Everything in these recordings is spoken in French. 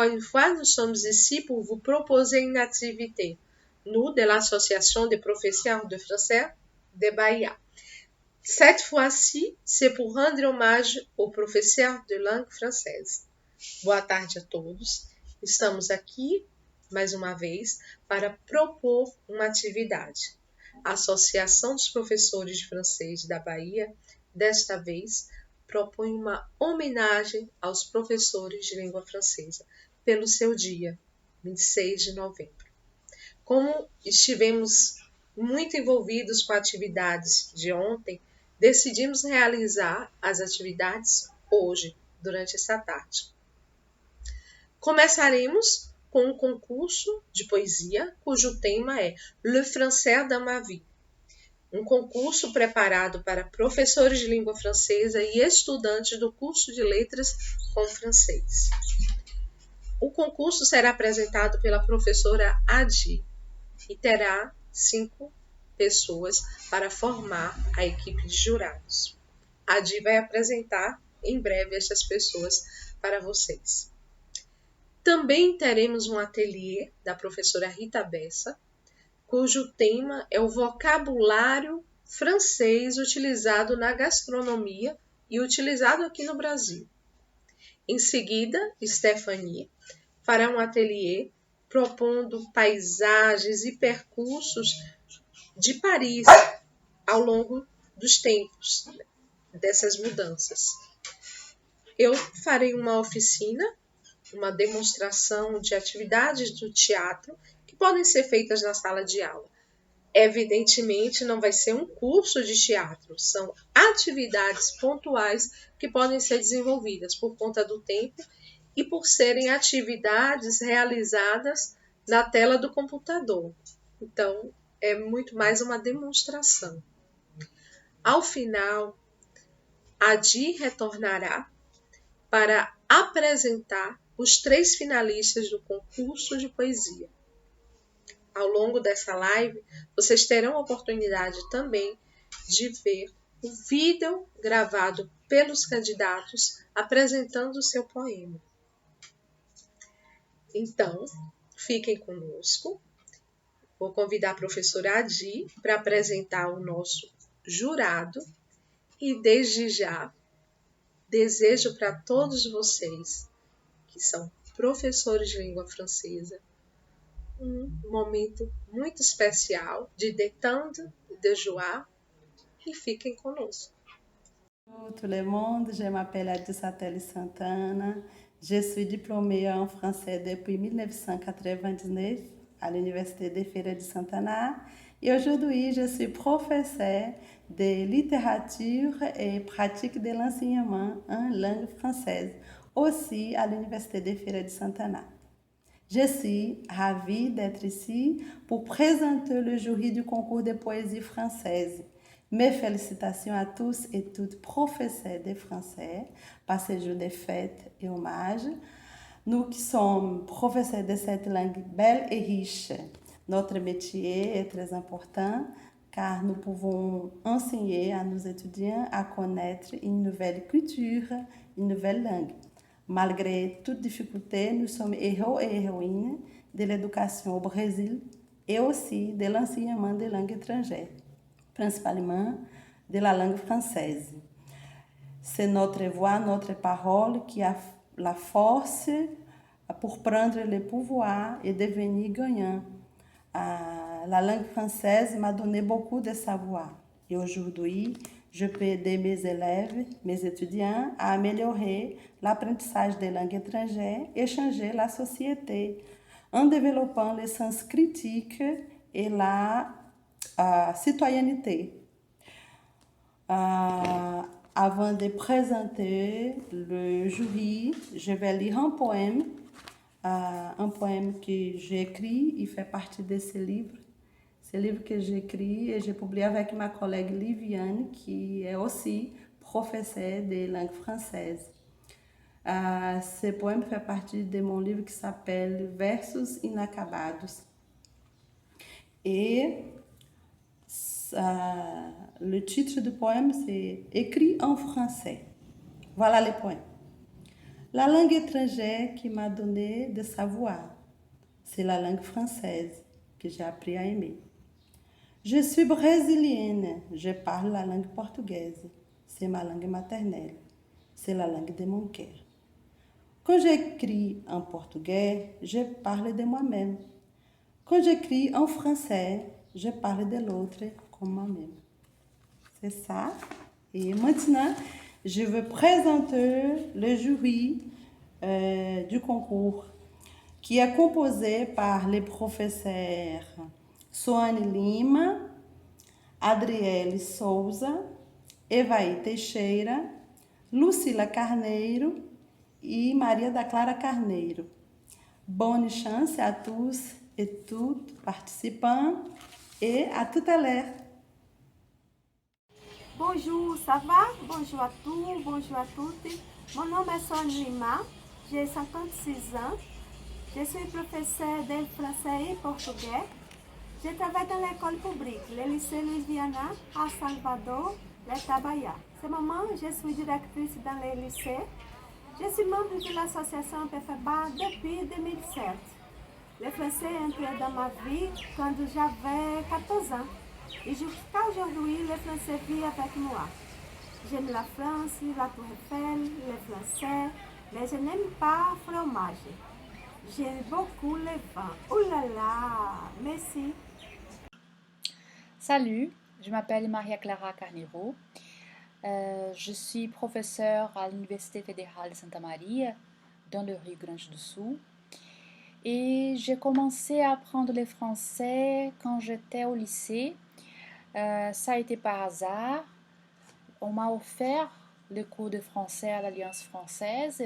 Encore une fois, nous sommes ici pour vous proposer une activité, nous, de l'Association des professeurs de français de Bahia. Cette fois-ci, c'est pour rendre hommage aux professeurs de langue française. Boa tarde a todos. Estamos aqui, mais uma vez, para propor uma atividade. A Associação dos Professores de Francês da Bahia, desta vez, propõe uma homenagem aos professores de língua francesa pelo seu dia, 26 de novembro. Como estivemos muito envolvidos com atividades de ontem, decidimos realizar as atividades hoje, durante essa tarde. Começaremos com um concurso de poesia, cujo tema é Le Français dans ma vie. Um concurso preparado para professores de língua francesa e estudantes do curso de letras com francês. O concurso será apresentado pela professora Adi e terá 5 pessoas para formar a equipe de jurados. A Adi vai apresentar em breve essas pessoas para vocês. Também teremos um ateliê da professora Rita Bessa, cujo tema é o vocabulário francês utilizado na gastronomia e utilizado aqui no Brasil. Em seguida, Stephanie fará um ateliê propondo paisagens e percursos de Paris ao longo dos tempos dessas mudanças. Eu farei uma oficina, uma demonstração de atividades do teatro que podem ser feitas na sala de aula. Evidentemente, não vai ser um curso de teatro, são atividades pontuais que podem ser desenvolvidas por conta do tempo e por serem atividades realizadas na tela do computador. Então, é muito mais uma demonstração. Ao final, a Di retornará para apresentar os 3 finalistas do concurso de poesia. Ao longo dessa live, vocês terão a oportunidade também de ver o vídeo gravado pelos candidatos apresentando o seu poema. Então, fiquem conosco. Vou convidar a professora Adi para apresentar o nosso jurado e, desde já, desejo para todos vocês que são professores de língua francesa um momento muito especial de détente, de joie e fiquem conosco. Bonjour tout le monde, je m'appelle Adi Sateli Santana. Je suis diplômée en français depuis 1999 à l'Université de Feira de Santana et aujourd'hui je suis professeure de littérature et pratique de l'enseignement en langue française, aussi à l'Université de Feira de Santana. Je suis ravie d'être ici pour présenter le jury du concours de poésie française. Mes félicitations à tous et toutes professeurs de français par ce jour de fête et hommage. Nous qui sommes professeurs de cette langue belle et riche, notre métier est très important car nous pouvons enseigner à nos étudiants à connaître une nouvelle culture, une nouvelle langue. Malgré toute difficulté, nous sommes héros et héroïnes de l'éducation au Brésil et aussi de l'enseignement des langues étrangères, principalement de la langue française. C'est notre voix, notre parole qui a la force pour prendre le pouvoir et devenir gagnant. La langue française m'a donné beaucoup de savoir et aujourd'hui, je peux aider mes élèves, mes étudiants à améliorer l'apprentissage des langues étrangères et changer la société en développant le sens critique et la citoyenneté. Avant de présenter le jury, je vais lire un poème que j'ai écrit. Il fait partie de ce livre. Ce livre que j'ai écrit et j'ai publié avec ma collègue Liviane, qui est aussi professeure de langue française. Ce poème fait partie de mon livre qui s'appelle Versos Inacabados. Et le titre du poème, c'est Écrit en français. Voilà le poème. La langue étrangère qui m'a donné de savoir, c'est la langue française que j'ai appris à aimer. Je suis brésilienne, je parle la langue portugaise, c'est ma langue maternelle, c'est la langue de mon cœur. Quand j'écris en portugais, je parle de moi-même. Quand j'écris en français, je parle de l'autre comme moi-même. C'est ça. Et maintenant, je veux présenter le jury du concours qui est composé par les professeurs Soane Lima, Adriele Souza, Evaí Teixeira, Lucila Carneiro e Maria da Clara Carneiro. Bonne chance à tous et toutes participants et à tout à l'heure. Bonjour, ça va? Bonjour à tous, bonjour à toutes. Mon nom est Soane Lima, j'ai 56 ans. Je suis professeur de français et portugais. Je travaille dans l'école publique, le lycée Louisiana à Salvador, l'État Bahia. Ce moment, je suis directrice dans le lycée. Je suis membre de l'association PFBA depuis 2007. Le français est entré dans ma vie quand j'avais 14 ans. Et jusqu'à aujourd'hui, le français vit avec moi. J'aime la France, la Tour Eiffel, le français, mais je n'aime pas le fromage. J'aime beaucoup le vin. Oh là là, merci. Salut, je m'appelle Maria Clara Carneiro. Je suis professeure à l'Université fédérale de Santa Maria, dans le Rio Grande do Sul. Et j'ai commencé à apprendre le français quand j'étais au lycée. Ça a été par hasard. On m'a offert le cours de français à l'Alliance française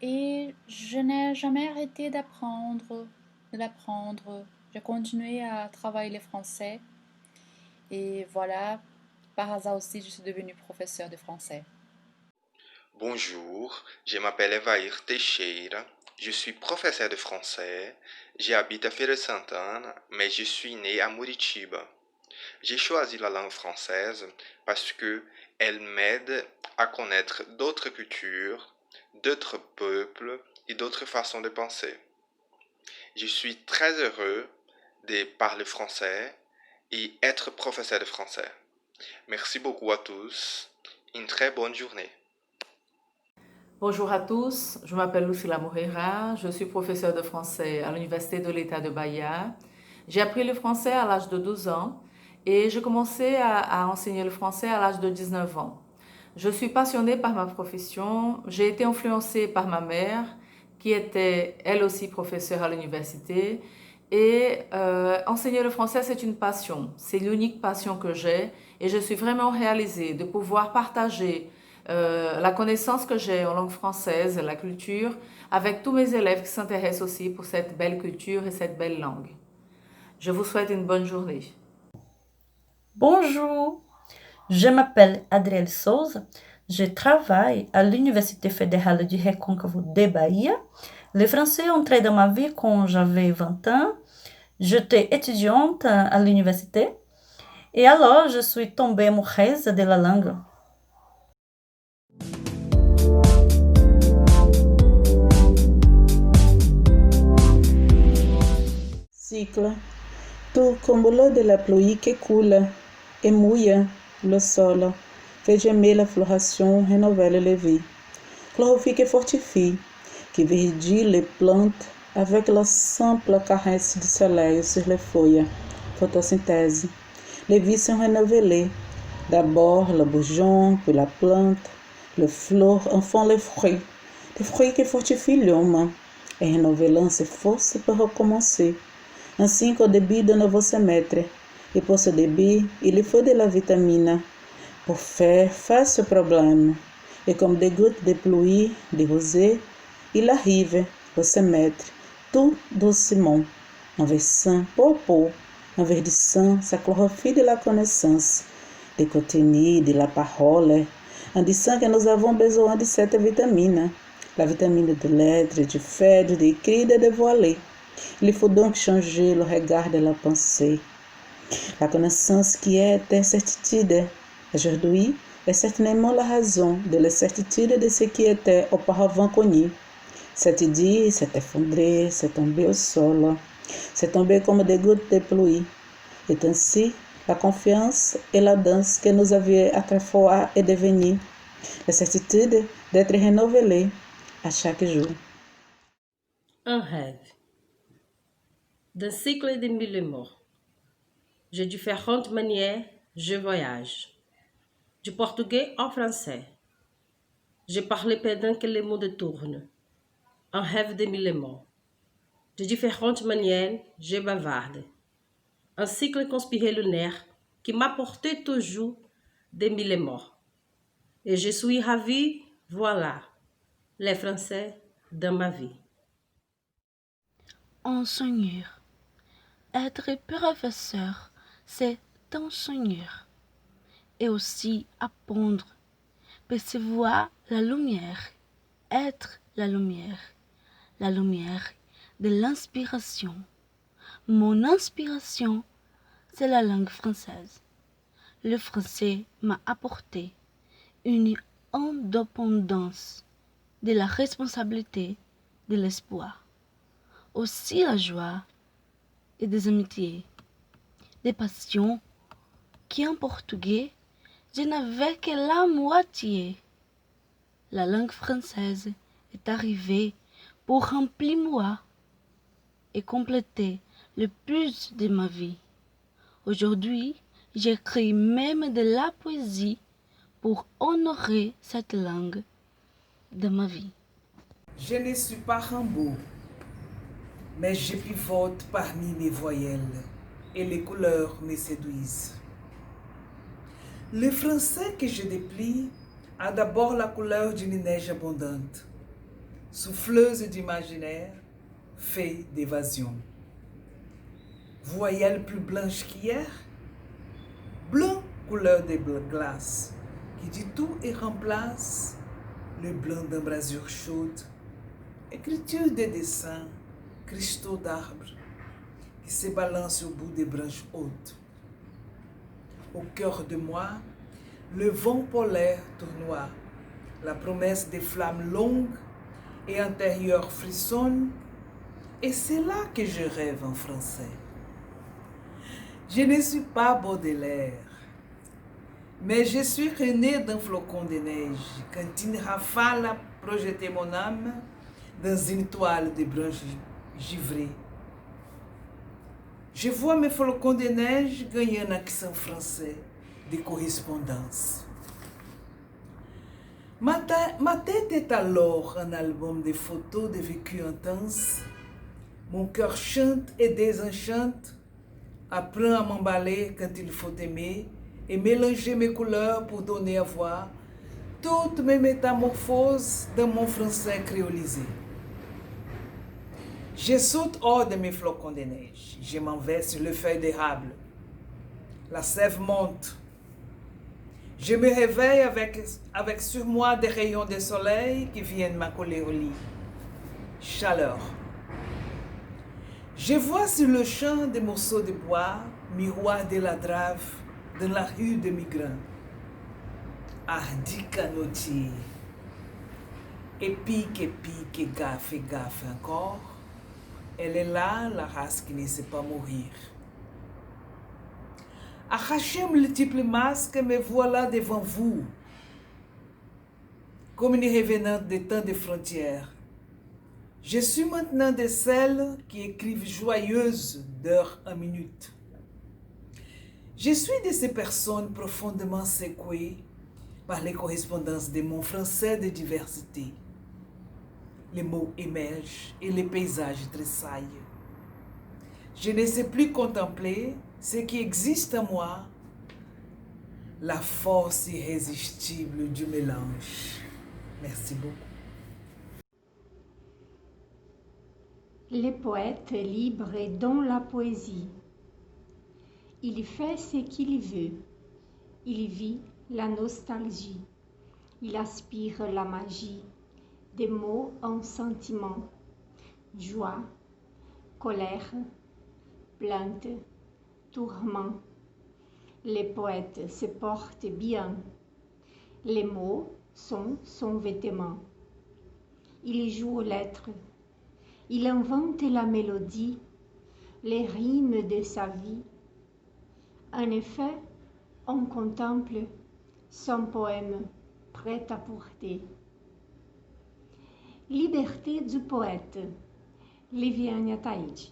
et je n'ai jamais arrêté d'apprendre. J'ai continué à travailler le français et voilà, par hasard aussi, je suis devenue professeure de français. Bonjour, je m'appelle Evair Teixeira, je suis professeur de français, j'habite à Feira de Santana, mais je suis né à Muritiba. J'ai choisi la langue française parce que elle m'aide à connaître d'autres cultures, d'autres peuples et d'autres façons de penser. Je suis très heureux de parler français et être professeur de français. Merci beaucoup à tous. Une très bonne journée. Bonjour à tous, je m'appelle Lucila Moreira, je suis professeure de français à l'Université de l'État de Bahia. J'ai appris le français à l'âge de 12 ans et j'ai commencé à enseigner le français à l'âge de 19 ans. Je suis passionnée par ma profession, j'ai été influencée par ma mère qui était elle aussi professeure à l'université et enseigner le français c'est une passion, c'est l'unique passion que j'ai et je suis vraiment réalisée de pouvoir partager la connaissance que j'ai en langue française, la culture, avec tous mes élèves qui s'intéressent aussi pour cette belle culture et cette belle langue. Je vous souhaite une bonne journée. Bonjour, je m'appelle Adriele Souza, je travaille à l'Université fédérale du Recôncavo de Bahia. Le français est entré dans ma vie quand j'avais 20 ans. J'étais étudiante à l'université et alors je suis tombée amoureuse de la langue. Cycle. Tout comme l'eau de la pluie qui coule et mouille le sol, fait gemer la floração, renouvelle les vies. Chlorophylle qui fortifie, qui verdit les plantes avec la simple caresse du soleil sur les feuilles. Photosynthèse. Les vies sont renouvelées. D'abord le bourgeon, puis la plante, le fleur, enfin les fruits. Les fruits qui fortifient l'homme et renouvelant ses forces pour recommencer. Ainsi qu'au début d'un nouveau semestre. Et pour ce début, il faut de la vitamine pour faire face au problème. Et comme des gouttes de pluie, de rosée, il arrive au semestre, tout doucement, en versant peu à peu, en verdissant sa chlorophylle de la connaissance, de contenu, de la parole, en disant que nous avons besoin de cette vitamine, la vitamine de l'être, du faire, de écrire, de dévoiler. Il faut donc changer le regard de la pensée. La connaissance qui est certitude. Aujourd'hui, est certainement la raison de l'incertitude de ce qui était auparavant connu. Cette idée s'est effondrée, s'est tombée au sol, s'est tombée comme des gouttes de pluie. Et ainsi, la confiance et la danse que nous avions autrefois est devenue la certitude d'être renouvelée à chaque jour. Un rêve. D'un cycle de mille morts. De différentes manières, je voyage. Du portugais au français. Je parle pendant que le monde tourne. Un rêve de mille morts. De différentes manières, je bavarde. Un cycle conspiré lunaire qui m'apportait toujours des mille morts. Et je suis ravie, voilà, les Français dans ma vie. Enseigner. Être professeur, c'est enseigner. Et aussi apprendre, percevoir la lumière, être la lumière de l'inspiration. Mon inspiration, c'est la langue française. Le français m'a apporté une indépendance, de la responsabilité, de l'espoir, aussi la joie et des amitiés, des passions qui en portugais, je n'avais que la moitié. La langue française est arrivée pour remplir moi et compléter le plus de ma vie. Aujourd'hui, j'écris même de la poésie pour honorer cette langue de ma vie. Je ne suis pas Rimbaud, mais je pivote parmi mes voyelles et les couleurs me séduisent. Le français que je déplie a d'abord la couleur d'une neige abondante, souffleuse d'imaginaire, fait d'évasion. Voyelles plus blanches qu'hier, blanc couleur de glace, qui dit tout et remplace le blanc d'embrasure chaude, écriture de dessins, cristaux d'arbres qui se balancent au bout des branches hautes. Au cœur de moi, le vent polaire tournoie, la promesse des flammes longues et intérieures frissonnent, et c'est là que je rêve en français. Je ne suis pas Baudelaire, mais je suis né d'un flocon de neige quand une rafale a projeté mon âme dans une toile de branches givrées. Je vois mes flocons de neige gagner un accent français de correspondance. Ma tête est alors un album de photos de vécus intenses. Mon cœur chante et désenchante, apprend à m'emballer quand il faut aimer et mélanger mes couleurs pour donner à voir toutes mes métamorphoses dans mon français créolisé. Je saute hors de mes flocons de neige. Je m'en vais sur les feuilles d'érable. La sève monte. Je me réveille avec sur moi des rayons de soleil qui viennent m'accoler au lit. Chaleur. Je vois sur le champ des morceaux de bois, miroir de la drave, dans la rue des migrants. Hardi canotier. Épique, gaffe encore. Elle est là, la race qui ne sait pas mourir. Arrachez multiples masques, me voilà devant vous, comme une revenante des temps des frontières. Je suis maintenant de celles qui écrivent joyeuses d'heure en minute. Je suis de ces personnes profondément secouées par les correspondances de mon français de diversité. Les mots émergent et les paysages tressaillent. Je ne sais plus contempler ce qui existe en moi, la force irrésistible du mélange. Merci beaucoup. Le poète est libre dans la poésie. Il fait ce qu'il veut. Il vit la nostalgie. Il aspire la magie des mots en sentiments. Joie, colère, plainte, tourment. Les poètes se portent bien. Les mots sont son vêtement. Il joue aux lettres. Il invente la mélodie, les rimes de sa vie. En effet, on contemple son poème prêt à porter. Liberté du poète, Liviane Ataíde.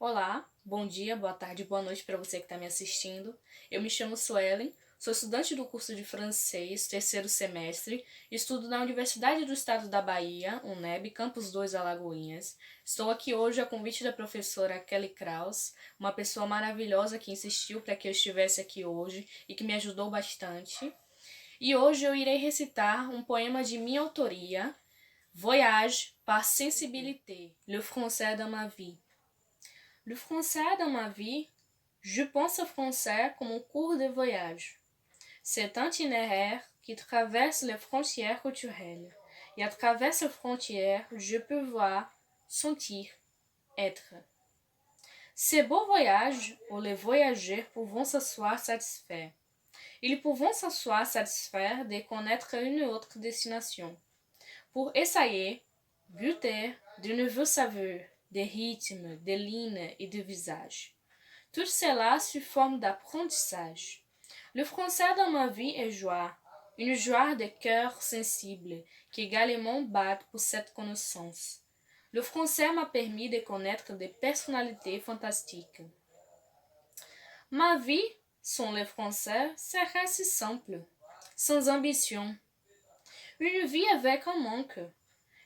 Olá, bom dia, boa tarde, boa noite para você que está me assistindo. Eu me chamo Suelen, sou estudante do curso de francês, terceiro semestre, estudo na Universidade do Estado da Bahia, UNEB, Campus 2, Alagoinhas. Estou aqui hoje a convite da professora Kelly Kraus, uma pessoa maravilhosa que insistiu para que eu estivesse aqui hoje e que me ajudou bastante. E hoje eu irei recitar um poema de minha autoria, Voyage par sensibilité, le français dans ma vie. Le français dans ma vie, je pense au français comme un cours de voyage. C'est un itinéraire qui traverse les frontières culturelles. Et à travers ces frontières, je peux voir, sentir, être. Ces beaux voyages où les voyageurs pouvons s'asseoir satisfaits. Ils pouvons s'asseoir satisfaits de connaître une autre destination. Pour essayer, goûter de nouveaux saveurs, des rythmes, des lignes et de visages. Tout cela sous forme d'apprentissage. Le français dans ma vie est joie, une joie de cœur sensible qui également bat pour cette connaissance. Le français m'a permis de connaître des personnalités fantastiques. Ma vie, sans le français, serait si simple, sans ambition. Une vie avec un manque.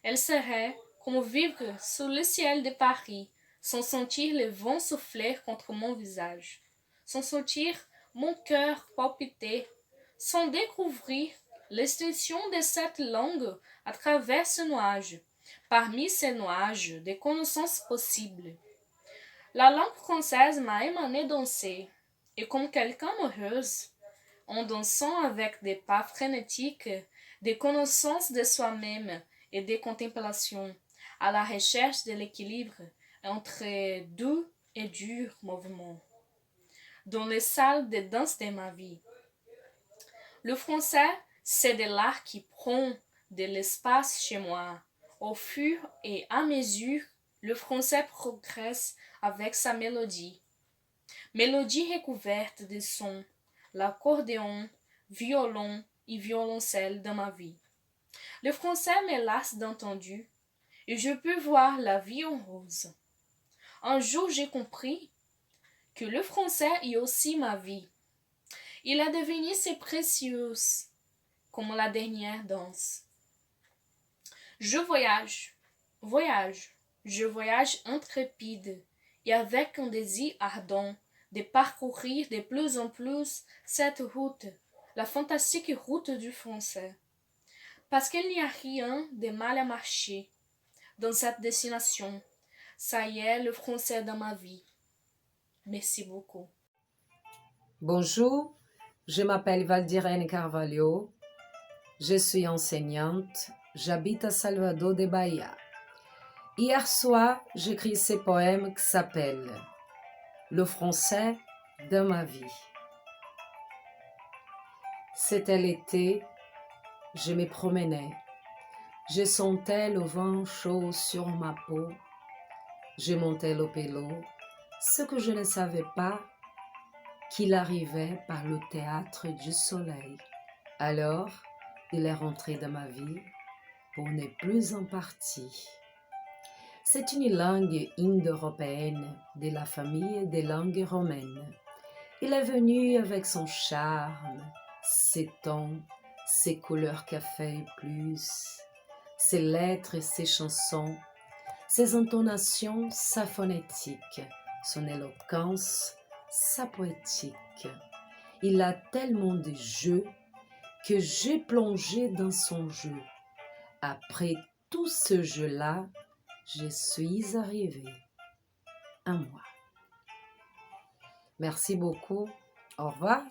Elle serait comme vivre sous le ciel de Paris, sans sentir le vent souffler contre mon visage, sans sentir mon cœur palpiter, sans découvrir l'extension de cette langue à travers ce nuage, parmi ces nuages des connaissances possibles. La langue française m'a émané danser, et comme quelqu'un heureuse, en dansant avec des pas frénétiques, des connaissances de soi-même et des contemplations, à la recherche de l'équilibre entre doux et durs mouvements, dans les salles de danse de ma vie. Le français, c'est de l'art qui prend de l'espace chez moi. Au fur et à mesure, le français progresse avec sa mélodie. Mélodie recouverte de sons, l'accordéon, violon et violoncelle dans ma vie. Le français me lasse d'entendu, et je peux voir la vie en rose. Un jour j'ai compris que le français est aussi ma vie. Il est devenu si précieux comme la dernière danse. Je voyage, je voyage intrépide et avec un désir ardent de parcourir de plus en plus cette route, la fantastique route du français. Parce qu'il n'y a rien de mal à marcher dans cette destination. Ça y est, le français dans ma vie. Merci beaucoup. Bonjour, je m'appelle Valdirene Carvalho, je suis enseignante, j'habite à Salvador de Bahia. Hier soir, j'écris ce poème qui s'appelle « Le français dans ma vie ». C'était l'été, je me promenais. Je sentais le vent chaud sur ma peau. Je montais le pélo, ce que je ne savais pas, qu'il arrivait par le théâtre du soleil. Alors, il est rentré dans ma vie pour ne plus en partir. C'est une langue indo-européenne de la famille des langues romaines. Il est venu avec son charme, ses tons, ses couleurs café plus, ses lettres et ses chansons, ses intonations, sa phonétique, son éloquence, sa poétique. Il a tellement de jeux que j'ai plongé dans son jeu. Après tout ce jeu-là, je suis arrivée à moi. Merci beaucoup. Au revoir.